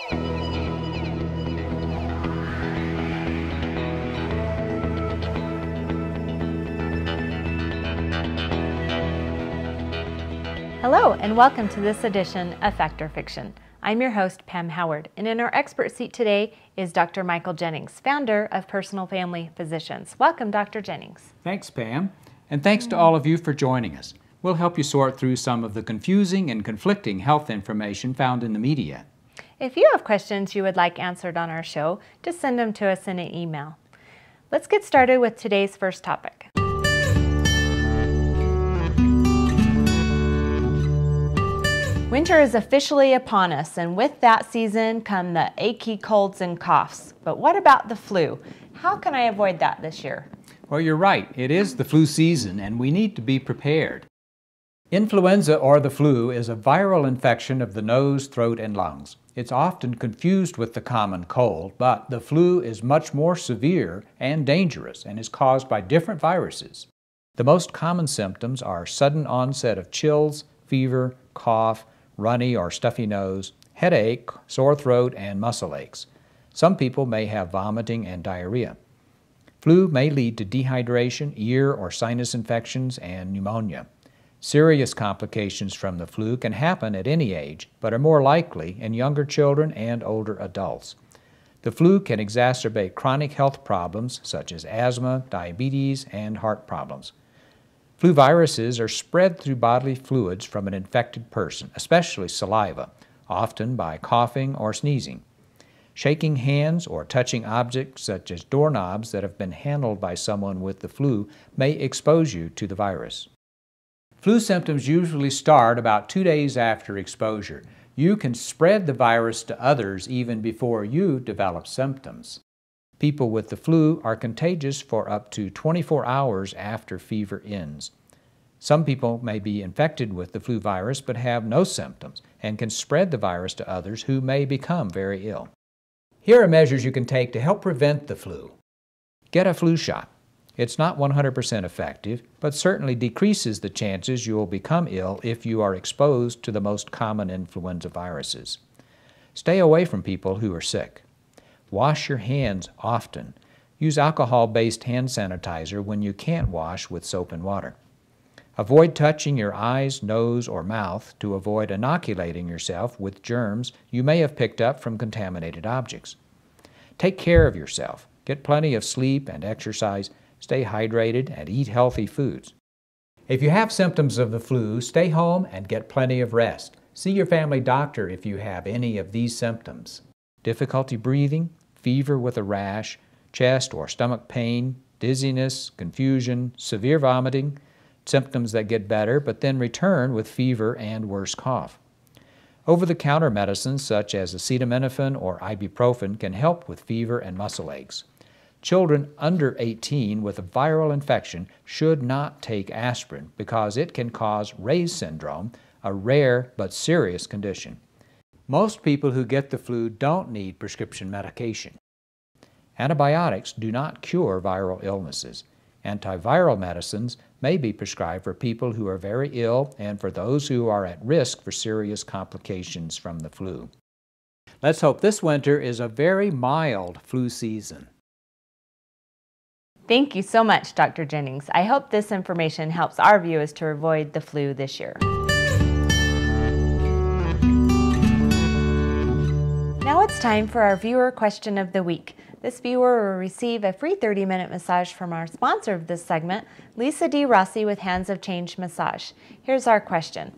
Hello and welcome to this edition of Fact or Fiction. I'm your host, Pam Howard, and in our expert seat today is Dr. Michael Jennings, founder of Personal Family Physicians. Welcome, Dr. Jennings. Thanks, Pam, and thanks to all of you for joining us. We'll help you sort through some of the confusing and conflicting health information found in the media. If you have questions you would like answered on our show, just send them to us in an email. Let's get started with today's first topic. Winter is officially upon us, and with that season come the achy colds and coughs. But what about the flu? How can I avoid that this year? Well, you're right. It is the flu season, and we need to be prepared. Influenza or the flu is a viral infection of the nose, throat, and lungs. It's often confused with the common cold, but the flu is much more severe and dangerous and is caused by different viruses. The most common symptoms are sudden onset of chills, fever, cough, runny or stuffy nose, headache, sore throat, and muscle aches. Some people may have vomiting and diarrhea. Flu may lead to dehydration, ear or sinus infections, and pneumonia. Serious complications from the flu can happen at any age, but are more likely in younger children and older adults. The flu can exacerbate chronic health problems such as asthma, diabetes, and heart problems. Flu viruses are spread through bodily fluids from an infected person, especially saliva, often by coughing or sneezing. Shaking hands or touching objects such as doorknobs that have been handled by someone with the flu may expose you to the virus. Flu symptoms usually start about 2 days after exposure. You can spread the virus to others even before you develop symptoms. People with the flu are contagious for up to 24 hours after fever ends. Some people may be infected with the flu virus but have no symptoms and can spread the virus to others who may become very ill. Here are measures you can take to help prevent the flu. Get a flu shot. It's not 100% effective, but certainly decreases the chances you will become ill if you are exposed to the most common influenza viruses. Stay away from people who are sick. Wash your hands often. Use alcohol-based hand sanitizer when you can't wash with soap and water. Avoid touching your eyes, nose, or mouth to avoid inoculating yourself with germs you may have picked up from contaminated objects. Take care of yourself. Get plenty of sleep and exercise. Stay hydrated and eat healthy foods. If you have symptoms of the flu, stay home and get plenty of rest. See your family doctor if you have any of these symptoms. Difficulty breathing, fever with a rash, chest or stomach pain, dizziness, confusion, severe vomiting, symptoms that get better but then return with fever and worse cough. Over-the-counter medicines such as acetaminophen or ibuprofen can help with fever and muscle aches. Children under 18 with a viral infection should not take aspirin because it can cause Ray's syndrome, a rare but serious condition. Most people who get the flu don't need prescription medication. Antibiotics do not cure viral illnesses. Antiviral medicines may be prescribed for people who are very ill and for those who are at risk for serious complications from the flu. Let's hope this winter is a very mild flu season. Thank you so much, Dr. Jennings. I hope this information helps our viewers to avoid the flu this year. Now it's time for our viewer question of the week. This viewer will receive a free 30-minute massage from our sponsor of this segment, Lisa D. Rossi with Hands of Change Massage. Here's our question.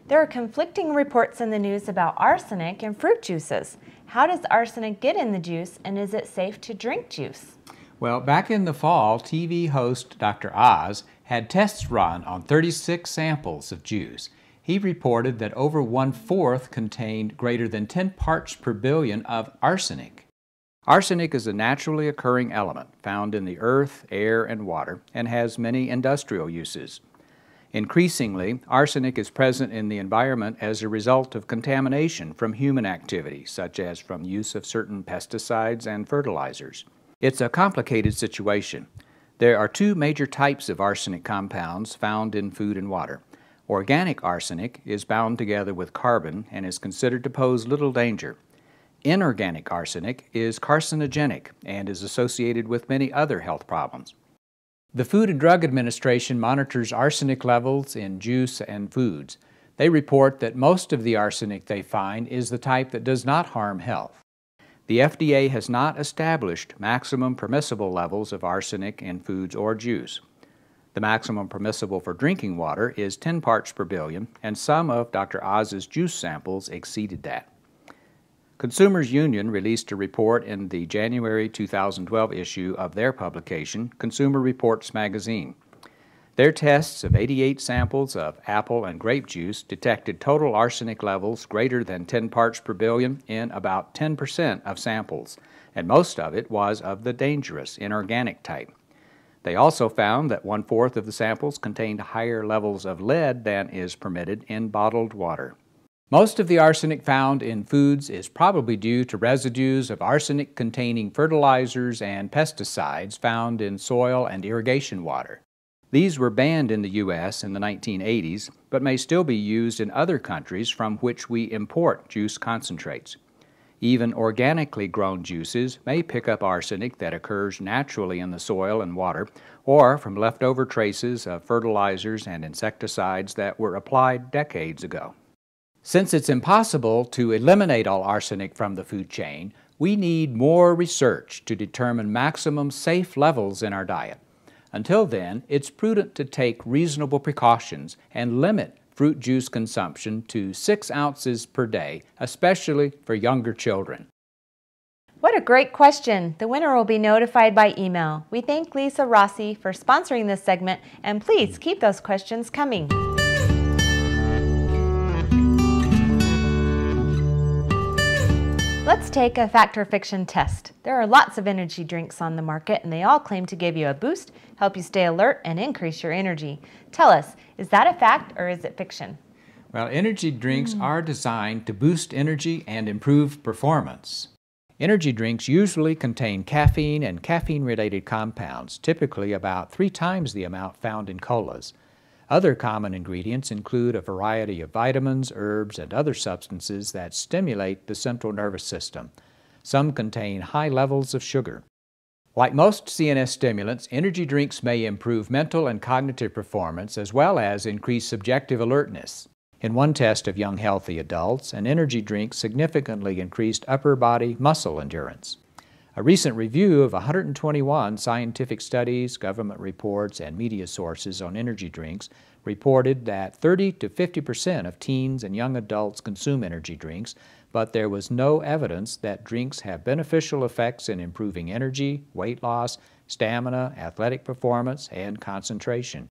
There are conflicting reports in the news about arsenic in fruit juices. How does arsenic get in the juice, and is it safe to drink juice? Well, back in the fall, TV host Dr. Oz had tests run on 36 samples of juice. He reported that over 1/4 contained greater than 10 parts per billion of arsenic. Arsenic is a naturally occurring element found in the earth, air, and water, and has many industrial uses. Increasingly, arsenic is present in the environment as a result of contamination from human activity, such as from use of certain pesticides and fertilizers. It's a complicated situation. There are two major types of arsenic compounds found in food and water. Organic arsenic is bound together with carbon and is considered to pose little danger. Inorganic arsenic is carcinogenic and is associated with many other health problems. The Food and Drug Administration monitors arsenic levels in juice and foods. They report that most of the arsenic they find is the type that does not harm health. The FDA has not established maximum permissible levels of arsenic in foods or juice. The maximum permissible for drinking water is 10 parts per billion, and some of Dr. Oz's juice samples exceeded that. Consumers Union released a report in the January 2012 issue of their publication, Consumer Reports Magazine. Their tests of 88 samples of apple and grape juice detected total arsenic levels greater than 10 parts per billion in about 10% of samples, and most of it was of the dangerous inorganic type. They also found that 1/4 of the samples contained higher levels of lead than is permitted in bottled water. Most of the arsenic found in foods is probably due to residues of arsenic-containing fertilizers and pesticides found in soil and irrigation water. These were banned in the U.S. in the 1980s, but may still be used in other countries from which we import juice concentrates. Even organically grown juices may pick up arsenic that occurs naturally in the soil and water, or from leftover traces of fertilizers and insecticides that were applied decades ago. Since it's impossible to eliminate all arsenic from the food chain, we need more research to determine maximum safe levels in our diet. Until then, it's prudent to take reasonable precautions and limit fruit juice consumption to 6 ounces per day, especially for younger children. What a great question! The winner will be notified by email. We thank Lisa Rossi for sponsoring this segment, and please keep those questions coming. Let's take a fact or fiction test. There are lots of energy drinks on the market, and they all claim to give you a boost, help you stay alert, and increase your energy. Tell us, is that a fact or is it fiction? Well, energy drinks are designed to boost energy and improve performance. Energy drinks usually contain caffeine and caffeine-related compounds, typically about 3 times the amount found in colas. Other common ingredients include a variety of vitamins, herbs, and other substances that stimulate the central nervous system. Some contain high levels of sugar. Like most CNS stimulants, energy drinks may improve mental and cognitive performance as well as increase subjective alertness. In one test of young healthy adults, an energy drink significantly increased upper body muscle endurance. A recent review of 121 scientific studies, government reports, and media sources on energy drinks reported that 30 to 50% of teens and young adults consume energy drinks, but there was no evidence that drinks have beneficial effects in improving energy, weight loss, stamina, athletic performance, and concentration.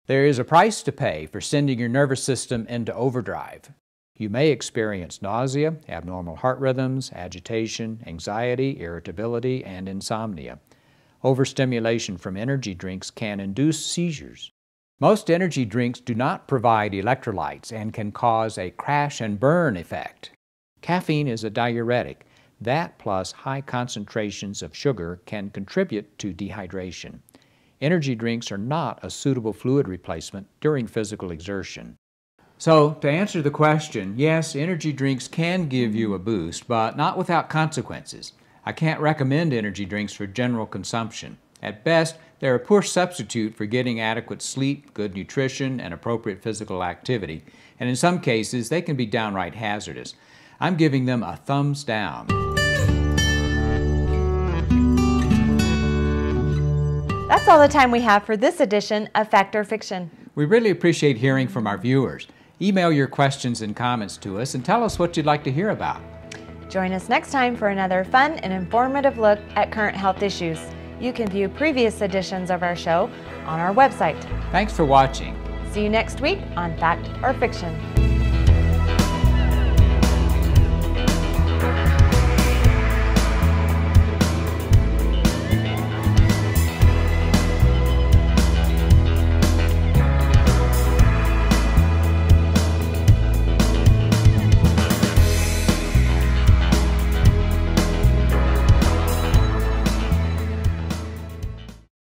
There is a price to pay for sending your nervous system into overdrive. You may experience nausea, abnormal heart rhythms, agitation, anxiety, irritability, and insomnia. Overstimulation from energy drinks can induce seizures. Most energy drinks do not provide electrolytes and can cause a crash and burn effect. Caffeine is a diuretic. That plus high concentrations of sugar can contribute to dehydration. Energy drinks are not a suitable fluid replacement during physical exertion. So, to answer the question, yes, energy drinks can give you a boost, but not without consequences. I can't recommend energy drinks for general consumption. At best, they're a poor substitute for getting adequate sleep, good nutrition, and appropriate physical activity, and in some cases, they can be downright hazardous. I'm giving them a thumbs down. That's all the time we have for this edition of Fact or Fiction. We really appreciate hearing from our viewers. Email your questions and comments to us and tell us what you'd like to hear about. Join us next time for another fun and informative look at current health issues. You can view previous editions of our show on our website. Thanks for watching. See you next week on Fact or Fiction.